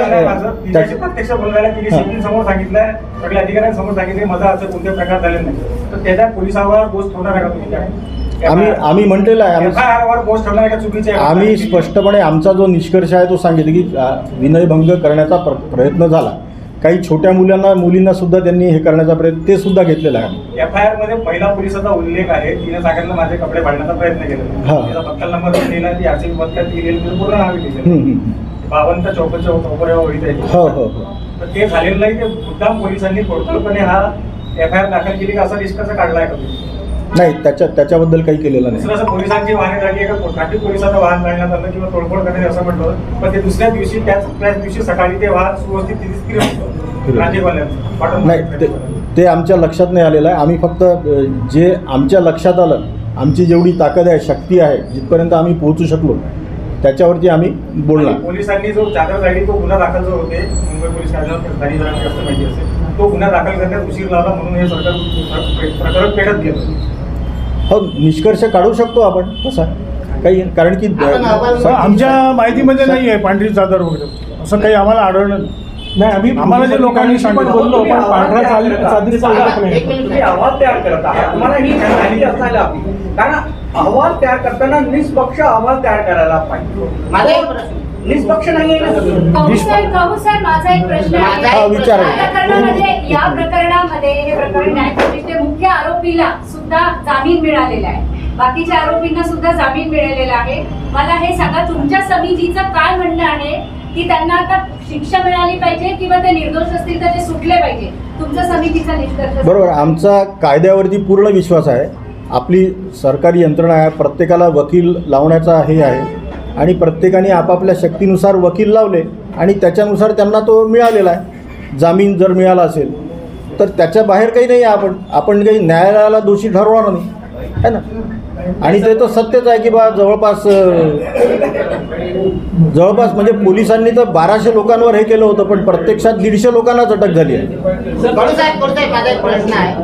प्रत्यक्ष बोलवायला तिने सीपी समोर सांगितलंय, सगळ्या अधिकाऱ्यांसमोर सांगितले माझा असं कोणते प्रकार झाले नाही. तर त्याच्या पोलिसावर दोष ठेवणार आहे का तुम्ही? आम्ही म्हटलेलं आहे आम्ही चुकीचे स्पष्टपणे आमचा जो निष्कर्ष आहे तो सांगितलं की विनयभंग करण्याचा प्रयत्न झाला. काही छोट्या मुलींना सुद्धा त्यांनी हे करण्याचा प्रयत्न ते सुद्धा घेतलेला आहे. FIR मध्ये महिला पोलिसाचा उल्लेख आहे. तिने सांगितलं माझे कपडे फाडण्याचा प्रयत्न केलेला. तिचा बक्कल नंबर दिलेला, ती आरसीबी पथकात दिलेली, पूर्ण नाव दिलेलं 52-54 ओपऱ्या ओळीत आहे. हो. तर ते झालेलं नाही. ते मुद्दाम पोलिसांनी खोडकरपणे हा FIR दाखल केली का असा निष्कर्ष काढलाय का तुम्ही? नाही त्याच्याबद्दल काही केलेलं नाही. दुसरं पोलिसांची वाहने झाली का ट्रॅफिक पोलिसांचं वाहन जाळण्यात आलं किंवा तोडफोड करण्यात असं म्हटलं, पण ते दुसऱ्या दिवशी त्याच दिवशी सकाळी ते वाहन सुव्यवस्थित तिथेच फिरत होतं. नाही ते आमच्या लक्षात नाही आलेलं आहे. आम्ही फक्त जे आमच्या लक्षात आलं, आमची जेवढी ताकद आहे, शक्ती आहे, जिथपर्यंत आम्ही पोहोचू शकलो त्याच्यावरती आम्ही बोलणार. पोलिसांनी जो चादर जाळली तो गुन्हा दाखल जो होते मुंबई पोलीस ठाण्यात जास्त माहिती असेल, तो गुन्हा दाखल करण्यात उशीर लावला म्हणून हे सरकार प्रकरण पेटत गेलं. हो निष्कर्ष काढू शकतो आपण तसा काही, कारण की आमच्या माहितीमध्ये नाही आहे पांढरी चादर वगैरे असं काही आम्हाला आढळलं नाही. आम्हाला जे लोकांनी सांगितलं बोललो पण पांढऱ्या चादरीचा उल्लेख नाही. तुम्ही अहवाल तयार करत आहात, तुम्हाला ही माहिती असायला हवी. कारण अहवाल तयार करताना निष्पक्ष अहवाल तयार करायला पाहिजे. निष्पक्ष नाही कहू साहेब माझा एक प्रश्न आहे. या प्रकरणामध्ये हे प्रकरण न्यायप्रविष्टे मुख्य आरोपीला सुद्धा जामीन मिळालेला आहे, बाकीच्या आरोपींना सुद्धा जामीन मिळालेला आहे. मला हे सांगा तुमच्या समितीचं काय म्हणणं आहे की त्यांना आता शिक्षा मिळाली पाहिजे किंवा ते निर्दोष असतील तर ते सुटले पाहिजे? तुमचा समितीचा निष्कर्ष? बरोबर. आमचा कायद्यावरती पूर्ण विश्वास आहे. आपली सरकारी यंत्रणा आहे, प्रत्येकाला वकील लावण्याचा हे आहे आणि प्रत्येकाने आपापल्या शक्तीनुसार वकील लावले आणि त्याच्यानुसार त्यांना तो मिळालेला आहे. जामीन जर मिळाला असेल तर त्याच्या बाहेर काही नाही आहे. आपण काही न्यायालयाला दोषी ठरवणार नाही आहे ना. आणि ते तर सत्यच आहे की बा जवळपास म्हणजे पोलिसांनी तर 1200 लोकांवर हे केलं होतं, पण प्रत्यक्षात 150 लोकांनाच अटक झाली आहे. माझा एक प्रश्न आहे.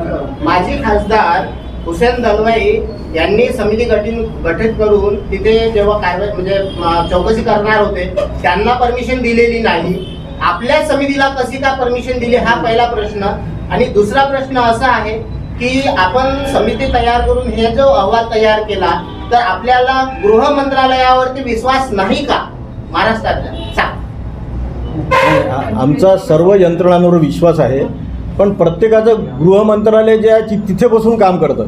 माजी खासदार हुसेन दलवाई यांनी समिती गठीत करून तिथे जेव्हा कारवाई म्हणजे चौकशी करणार होते त्यांना परमिशन दिलेली नाही. आपल्या समितीला कशी का परमिशन दिली हा पहिला प्रश्न. आणि दुसरा प्रश्न असा आहे की आपण समिती तयार करून हे जो अहवाल तयार केला तर आपल्याला गृह मंत्रालयावरती विश्वास नाही का महाराष्ट्रातला? आमचा सर्व यंत्रणांवर विश्वास आहे, पण प्रत्येकाचं गृह मंत्रालय जे आहे तिथे बसून काम करतं.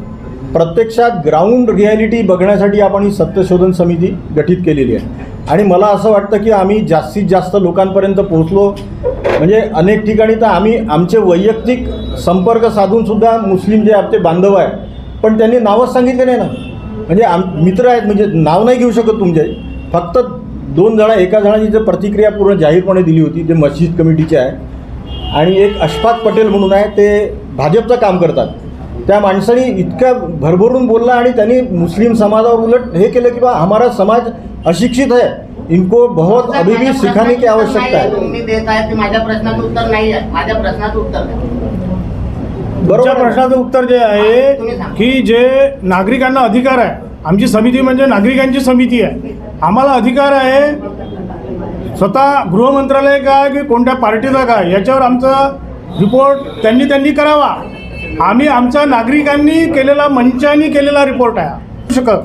प्रत्यक्षात ग्राउंड रिॲलिटी बघण्यासाठी आपण ही सत्यशोधन समिती गठीत केलेली आहे. आणि मला असं वाटतं की आम्ही जास्तीत जास्त लोकांपर्यंत पोहोचलो. म्हणजे अनेक ठिकाणी तर आम्ही आमचे वैयक्तिक संपर्क साधूनसुद्धा मुस्लिम जे आपले बांधव आहे, पण त्यांनी नावच सांगितले नाही ना. म्हणजे मित्र आहेत, म्हणजे नाव नाही घेऊ शकत तुमचे. फक्त 2 जण, एका जणाची जर प्रतिक्रिया पूर्ण जाहीरपणे दिली होती, ते मस्जिद कमिटीचे आहे, आणि एक अशफाक पटेल म्हणून आहे, ते भाजपचं काम करतात. त्या माणसाने इतक्या भरभरून बोलला आणि त्यांनी मुस्लिम समाजावर उलट हे केलं की बा हमारा समाज अशिक्षित आहे, इनको बहुत अभी भी सिखाने की आवश्यकता है. तुम्ही देत आहे ते माझ्या प्रश्नाचं उत्तर नाही आहे. माझ्या प्रश्नाचं उत्तर नाही. तुमच्या प्रश्नाचं उत्तर जे आहे की जे नागरिकांना अधिकार आहे, आमची समिती म्हणजे नागरिकांची समिती आहे, आम्हाला अधिकार आहे स्वतः गृह मंत्रालय काय की कोणत्या पार्टीचा काय याच्यावर आमचा रिपोर्ट त्यांनी करावा. आम्ही आमच्या नागरिकांनी केलेला मंचांनी केलेला रिपोर्ट आहे शकत.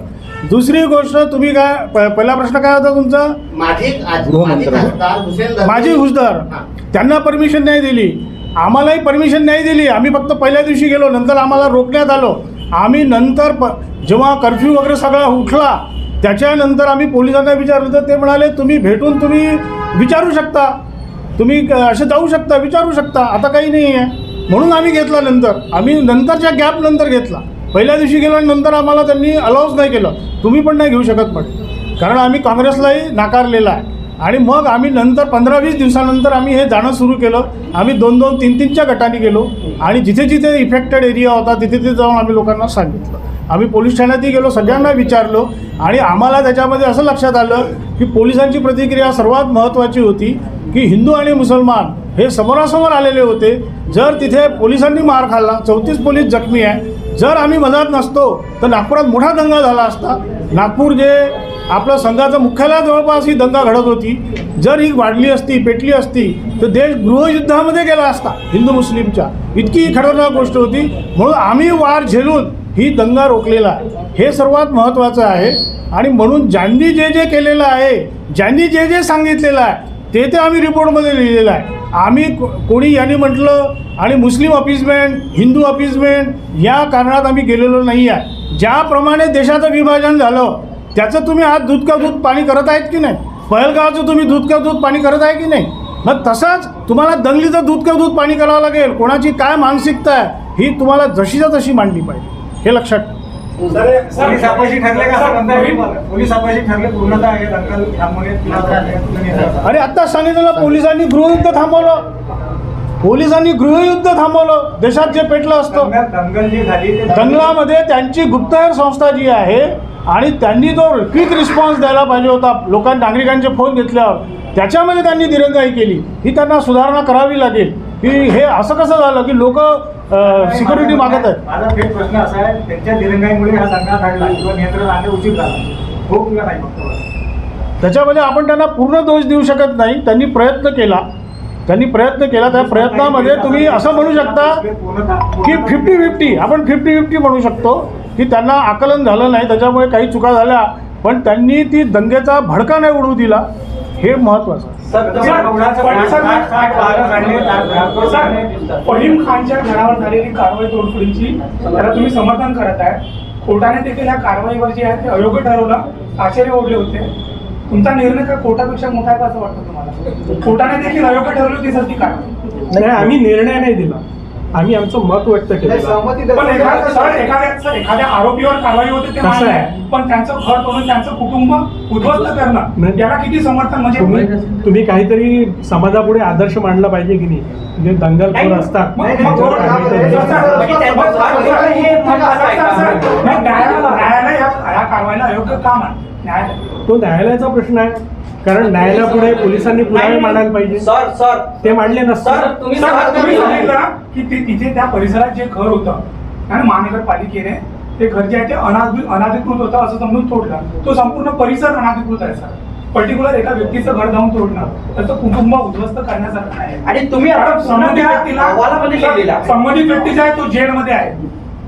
दुसरी गोष्ट तुम्ही काय पहिला प्रश्न काय होता तुमचा? माझी हुसदार त्यांना परमिशन नाही दिली, आम्हालाही परमिशन नाही दिली. आम्ही फक्त पहिल्या दिवशी गेलो, नंतर आम्हाला रोखण्यात आलो. आम्ही नंतर जेव्हा कर्फ्यू वगैरे सगळा उठला त्याच्यानंतर आम्ही पोलिसांना विचारलं तर ते म्हणाले तुम्ही भेटून तुम्ही विचारू शकता, तुम्ही असे जाऊ शकता, विचारू शकता, आता काही नाही आहे. म्हणून आम्ही घेतला. नंतर आम्ही नंतरच्या गॅप नंतर घेतला. पहिल्या दिवशी गेल्यानंतर आम्हाला त्यांनी अलाउच नाही केलं, तुम्ही पण नाही घेऊ शकत म्हणे, कारण आम्ही काँग्रेसलाही नाकारलेला आहे. आणि मग आम्ही नंतर 15-20 दिवसानंतर आम्ही हे जाणं सुरू केलं. आम्ही 2-2, 3-3च्या गटाने गेलो आणि जिथे जिथे इफेक्टेड एरिया होता तिथे तिथे जाऊन आम्ही लोकांना सांगितलं. आम्ही पोलीस ठाण्यातही गेलो, सगळ्यांना विचारलो आणि आम्हाला त्याच्यामध्ये असं लक्षात आलं की पोलिसांची प्रतिक्रिया सर्वात महत्त्वाची होती की हिंदू आणि मुसलमान हे समोरासमोर आलेले होते. जर तिथे पोलिसांनी मार खाल्ला, 34 पोलीस जखमी आहे, जर आम्ही मदत नसतो तर नागपुरात मोठा दंगा झाला असता. नागपूर जे आपलं संघाचं मुख्यालय जवळपास ही दंगा घडत होती. जर ही वाढली असती, पेटली असती तर देश गृहयुद्धामध्ये गेला असता हिंदू मुस्लिमच्या. इतकी खतरनाक गोष्ट होती. म्हणून आम्ही वार झेलून ही दंगा रोखलेला आहे, हे सर्वात महत्त्वाचं आहे. आणि म्हणून ज्यांनी जे जे केलेलं आहे, ज्यांनी जे जे सांगितलेलं आहे ते आम्ही रिपोर्टमध्ये लिहिलेलं आहे. आम्ही कोणी यांनी म्हटलं आणि मुस्लिम अपीजमेंट, हिंदू अपीजमेंट या कारणात आम्ही गेलेलो नाही आहे. ज्याप्रमाणे देशाचं विभाजन झालं त्याचं तुम्ही आज दूध का दूध पाणी करत आहेत की नाही? पहलगावचं तुम्ही दूध का दूध पाणी करत आहे की नाही? मग तसंच तुम्हाला दंगलीचं दूध का दूध पाणी करावं लागेल. कोणाची काय मानसिकता आहे ही तुम्हाला जशीच्या तशी मांडली पाहिजे, हे लक्षात ठेवा. पोलीस अपयशी ठरले का असं म्हणता येईल? पोलीस अपयशी ठरले पूर्णतः हे दंगल थांबवणे. अरे आत्ताच सांगितलं, पोलिसांनी गृहयुद्ध थांबवलं, पोलिसांनी गृहयुद्ध थांबवलं. देशात जे पेटलं असतं दंगल जी झाली दंगलामध्ये त्यांची गुप्तहेर संस्था जी आहे आणि त्यांनी जो क्विक रिस्पॉन्स द्यायला पाहिजे होता नागरिकांचे फोन घेतल्यावर, त्याच्यामध्ये त्यांनी दिरंगाई केली. ही त्यांना सुधारणा करावी लागेल की हे असं कसं झालं की लोक सिक्युरिटी मागत आहेत. माझा थेट प्रश्न असा आहे, त्यांच्या दिरंगाईमुळे हा दंगा घडला किंवा नियंत्रण आणणे उचित झाला हो किंवा नाही? त्याच्यामध्ये आपण त्यांना पूर्ण दोष देऊ शकत नाही. त्यांनी प्रयत्न केला, त्या प्रयत्नामध्ये तुम्ही असं म्हणू शकता की 50-50, आपण 50-50 म्हणू शकतो की त्यांना आकलन झालं नाही, त्याच्यामुळे काही चुका झाल्या, पण त्यांनी ती दंगेचा भडका नाही उडू दिला, हे महत्त्वाचं. फहीम खानच्या घरावर झालेली कारवाई तोडफोडीची त्याला तुम्ही समर्थन करत आहे. कोर्टाने देखील या कारवाईवर जे आहे ते अयोग्य ठरवलं, आश्चर्य ओढले होते. तुमचा निर्णय काय कोर्टापेक्षा मोठा आहे का असं वाटतं तुम्हाला? कोर्टाने देखील अयोग्य ठरवली होती सर ती कारवाई. नाही, आम्ही निर्णय नाही दिला, आम्ही आमचं मत व्यक्त केलं. पण एखाद्या आरोपीवर कारवाई होते ते कसं आहे, पण त्यांचं घर तोडून त्यांचं कुटुंब उद्ध्वस्त करणं त्याला किती समर्थन? म्हणजे तुम्ही काहीतरी समाजापुढे आदर्श मांडला पाहिजे की नाही? जे दंगलखोर असतात न्यायालय या कारवाईला अयोग्य का न्यायालय तो न्यायालयाचा प्रश्न आहे, कारण न्यायालयापुढे पोलिसांनी पुरावे मांडायला पाहिजे. सर ते मांडले नसतात. तुम्ही सांगितलं की तिथे त्या परिसरात जे घर होतं आणि महानगरपालिकेने ते घर जे आहे ते अनाधिकृत होतं असं समजून तोडलं. तो संपूर्ण परिसर अनाधिकृत आहे सर. पर्टिक्युलर एका व्यक्तीचं घर जाऊन तोडणं त्याचं कुटुंब उद्ध्वस्त करण्यासारखं आहे. आणि तुम्ही संबंधित व्यक्ती जे आहे तो जेलमध्ये आहे,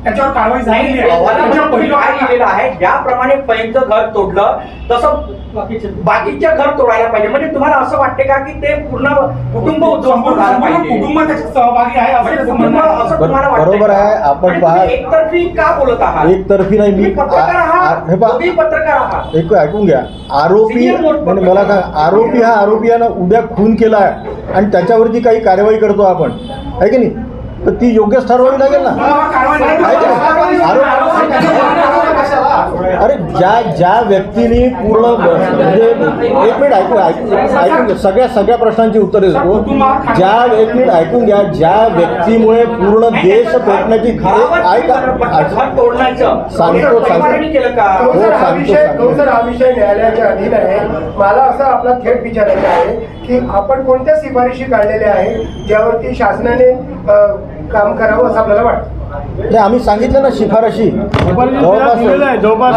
त्याच्यावर कारवाई झालेली आहे. ज्याप्रमाणे पहिलं घर तोडलं तसं बाकीच्या घर तोडायला पाहिजे. म्हणजे तुम्हाला असं वाटते का की ते पूर्ण कुटुंब कुटुंब त्याच्यात सहभागी आहे असं तुम्हाला वाटतं? बरोबर आहे. आपण पहा, एकतर्फी का बोलत आहात? एकतर्फी नाही. मी पत्रकार आहात, ऐकून घ्या. आरोपी मला काय, आरोपी हा आरोपी आहे ना, उद्या खून केला आहे आणि त्याच्यावरती काही कारवाई करतो आपण, आहे की नाही? तर ती योग्यच ठरवावी लागेल ना. अरे ज्या व्यक्तीने पूर्ण म्हणजे एक मिनिट ऐकून सगळ्या प्रश्नांची उत्तरे देतो. एक मिनिट ऐकून घ्या. ज्या व्यक्तीमुळे पूर्ण देश पेटण्याची हा विषय न्यायालयाच्या अधीन आहे. मला असं आपला थेट विचारायचं आहे की आपण कोणत्या शिफारशी काढलेल्या आहे ज्यावरती शासनाने काम करावं असं आपल्याला वाटतं? नाही, आम्ही सांगितलं ना शिफारशी जवळपास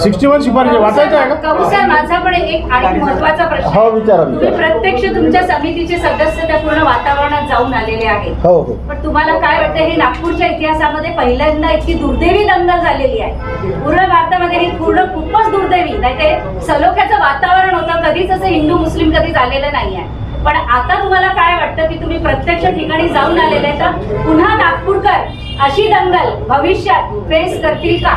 61 शिफारशी वाचायचं आहे का? कहू सर, माझा पण एक आणि महत्त्वाचा प्रश्न हो, आहे. विचारा. तुम्ही प्रत्यक्ष तुमच्या समितीचे सदस्य त्या पूर्ण वातावरणात जाऊन आलेले आहेत. हो. पण तुम्हाला काय वाटतं, हे नागपूरच्या इतिहासामध्ये पहिल्यांदा इतकी दुर्दैवी दंगल झालेली आहे. पूर्ण भारतामध्ये ही खूपच दुर्दैवी, नाही ते सलोख्याचं वातावरण होतं. कधीच असं हिंदू मुस्लिम कधी झालेलं नाही आहे. पण आता तुम्हाला काय वाटतं की तुम्ही प्रत्यक्ष ठिकाणी जाऊन आलेले, तर पुन्हा नागपूरकर अशी दंगल भविष्यात फेस करतील का?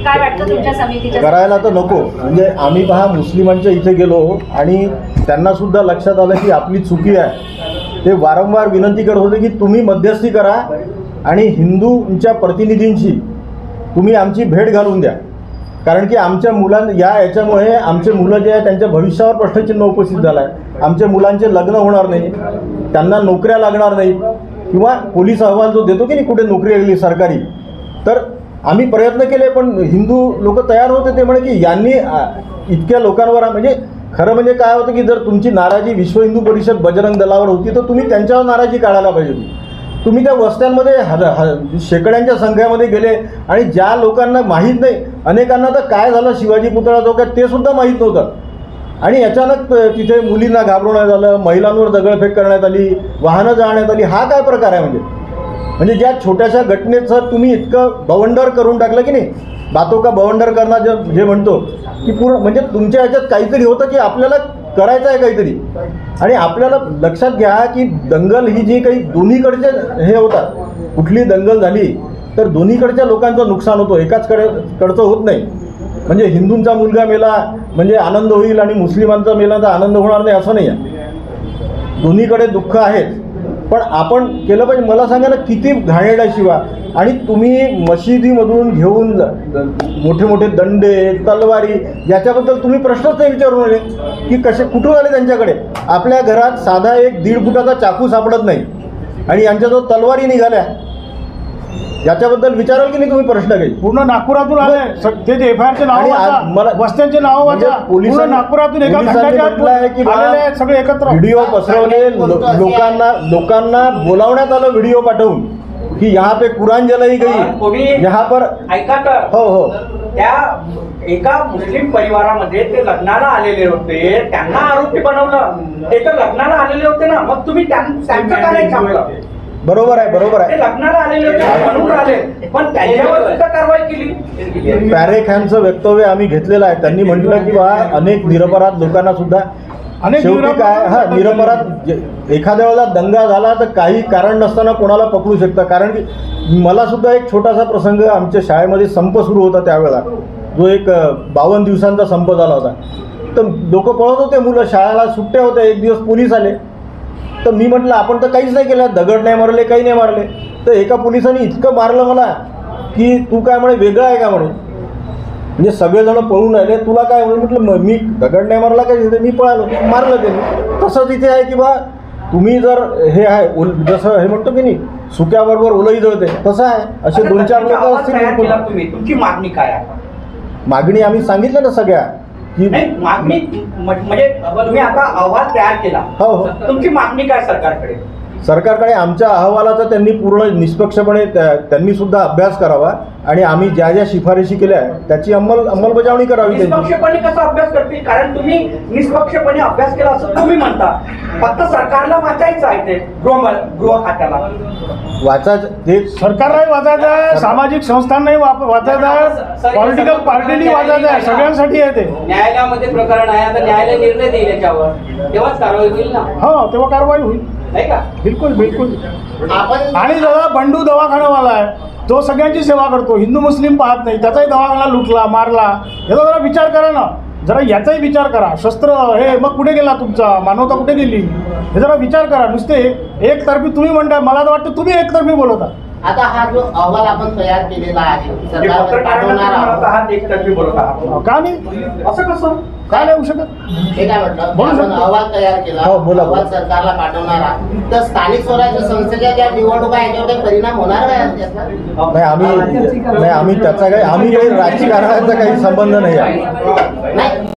काय वाटतं तुमच्या समितीच्या? करायला तर नको. म्हणजे आम्ही पहा मुस्लिमांच्या इथे गेलो आणि त्यांना सुद्धा लक्षात आलं की आपली चुकी आहे. ते वारंवार विनंती करत होते की तुम्ही मध्यस्थी करा आणि हिंदूंच्या प्रतिनिधींशी तुम्ही आमची भेट घालून द्या. कारण की आमच्या याच्यामुळे आमचे मुलं जे आहे त्यांच्या भविष्यावर प्रश्नचिन्ह उपस्थित झालं आहे. आमच्या मुलांचे लग्न होणार नाही, त्यांना नोकऱ्या लागणार नाही, किंवा पोलीस अहवाल जो देतो की नाही कुठे नोकरी लागली सरकारी, तर आम्ही प्रयत्न केले पण हिंदू लोक तयार होते. ते म्हणे की यांनी इतक्या लोकांवर, म्हणजे खरं म्हणजे काय होतं की जर तुमची नाराजी विश्व हिंदू परिषद बजरंग दलावर होती तर तुम्ही त्यांच्यावर नाराजी काढायला पाहिजे. तुम्ही त्या वस्त्यांमध्ये शेकड्यांच्या संख्येमध्ये गेले आणि ज्या लोकांना माहीत नाही, अनेकांना तर काय झालं शिवाजी पुतळा चौकात ते सुद्धा माहीत नव्हतं. आणि अचानक तिथे मुलींना घाबरवण्यात आलं, महिलांवर दगडफेक करण्यात आली, वाहनं जाळण्यात आली. हा काय प्रकार आहे? म्हणजे ज्या छोट्याशा घटनेचं तुम्ही इतकं बवंडर करून टाकलं की नाही, बातो का बवंडर करणं जे म्हणतो की पूर्ण, म्हणजे तुमच्या ह्याच्यात काहीतरी होतं की आपल्याला करायचं आहे काहीतरी. आणि आपल्याला लक्षात घ्या की दंगल ही जी काही दोन्हीकडचे हे होतात, कुठली दंगल झाली तर दोन्हीकडच्या लोकांचं नुकसान होतं, एकाच कडचं होत नाही. म्हणजे हिंदूंचा मुलगा मेला म्हणजे आनंद होईल आणि मुस्लिमांचा मेला तर आनंद होणार नाही असं नाही आहे. दोन्हीकडे दुःख आहेच. पण आपण केलं पाहिजे. मला सांगा ना, किती घाणेरडा शिवा. आणि तुम्ही मशिदीमधून घेऊन मोठे मोठे दंडे, तलवारी, याच्याबद्दल तुम्ही प्रश्नच नाही विचारू नये की कसे कुठून आले त्यांच्याकडे. आपल्या घरात साधा 1-1.5 फुटाचा चाकू सापडत नाही आणि यांच्याजवळ तलवारी निघाल्या, याच्याबद्दल विचाराल की नाही तुम्ही प्रश्न काही? पूर्ण नागपुरातून आले ते FIR चे नाव, वस्त्यांचे नाव वाचा. पोलिसांनी नागपुरातून एका म्हटलं आहे की सगळे एकत्र व्हिडिओ पसरवले, लोकांना बोलावण्यात आलं व्हिडिओ पाठवून की यहाँ पे कुरान जलाई गई, यहाँ पर ऐका तर. हो त्या एका मुस्लिम परिवारामध्ये ते लग्नाला आलेले होते, त्यांना आरोपी बनवलं. ते तर लग्नाला आलेले होते ना, मग तुम्ही त्यांचं का नाही थांबलं? बरोबर आहे. ते लग्नाला आलेले होते म्हणून आले, पण त्यांच्यावर सुद्धा कारवाई केली. पॅरेख यांचं वक्तव्य आम्ही घेतलेलं आहे. त्यांनी म्हटलं की बा अनेक निरपराध लोकांना सुद्धा शेवटी काय निरपराध, एखाद्या वेळेला दंगा झाला तर काही कारण नसताना कोणाला पकडू शकतं. कारण की मला सुद्धा एक छोटासा प्रसंग, आमच्या शाळेमध्ये संप सुरू होता त्यावेळेला, जो एक 52 दिवसांचा संप झाला होता. तर लोक पळत होते, मुलं शाळेला सुट्ट्या होत्या. एक दिवस पोलीस आले, तर मी म्हटलं आपण तर काहीच नाही केलं, दगड नाही मारले, काही नाही मारले. तर एका पोलिसांनी इतकं मारलं मला की तू काय म्हणे वेगळं आहे का म्हणून, म्हणजे सगळेजण पळून राहिले, तुला काय म्हणून. म्हटलं मी दगड नाही मारला काय, मी पळालो, मारलं त्यांनी. तसंच इथे आहे की बा तुम्ही जर हे आहे जसं हे म्हणतो की नाही सुक्याबरोबर ओलही जळते, तसं आहे. असे 2-4 लोक असतील. तुमची मागणी काय आहे? मागणी आम्ही सांगितलं ना सगळ्या की मागणी म्हणजे तुम्ही आता अहवाल तयार केला, हो. तुमची मागणी काय सरकारकडे? आमच्या अहवालाचा त्यांनी पूर्ण निष्पक्षपणे त्यांनी सुद्धा अभ्यास करावा आणि आम्ही ज्या ज्या शिफारशी केल्या त्याची अंमलबजावणी करावी. निष्पक्षपणे कसा अभ्यास करतील? कारण तुम्ही निष्पक्षपणे अभ्यास केला असं तुम्ही म्हणता, फक्त सरकारला वाचायचं आहे ते गृह खात्याला वाचायचं, ते सरकारलाही वाचायचं आहे, सामाजिक संस्थांनाही वाचायचं आहे, पॉलिटिकल पार्टीनी वाचायचं आहे, सगळ्यांसाठी आहे ते. न्यायालयामध्ये प्रकरण आहे, आता न्यायालय निर्णय देईल याच्यावर, तेव्हाच कारवाई होईल ना. हो, तेव्हा कारवाई होईल. नाही का? बिलकुल. आणि जरा बंडू दवाखानावाला आहे, तो सगळ्यांची सेवा करतो, हिंदू मुस्लिम पाहत नाही, त्याचाही दवाखाना लुटला, मारला. याचा जरा विचार करा ना. जरा याचाही विचार करा. शस्त्र हे मग कुठे गेला तुमचा, मानवता कुठे गेली, हे जरा विचार करा. नुसते एकतर्फी तुम्ही म्हणता, मला तर वाटतं तुम्ही एकतर्फी बोलवता. आता हा जो अहवाल आपण तयार केलेला आहे सरकारला पाठवणार आहोत. एकतर्फी बोलत आहात. का नाही, असं कसं काय नाही होऊ शकत. हे काय म्हटलं, बोलू आपण शकतो. अहवाल तयार केला, हो, बोला, अहवाल बोला. सरकारला पाठवणार आहात. तर स्थानिक स्वराज्य संस्थेच्या ज्या निवडणुका याच्यावर काही परिणाम होणार काय त्याचा? नाही, आम्ही त्याचा काही राजकारणाचा काही संबंध नाही आहे. नाही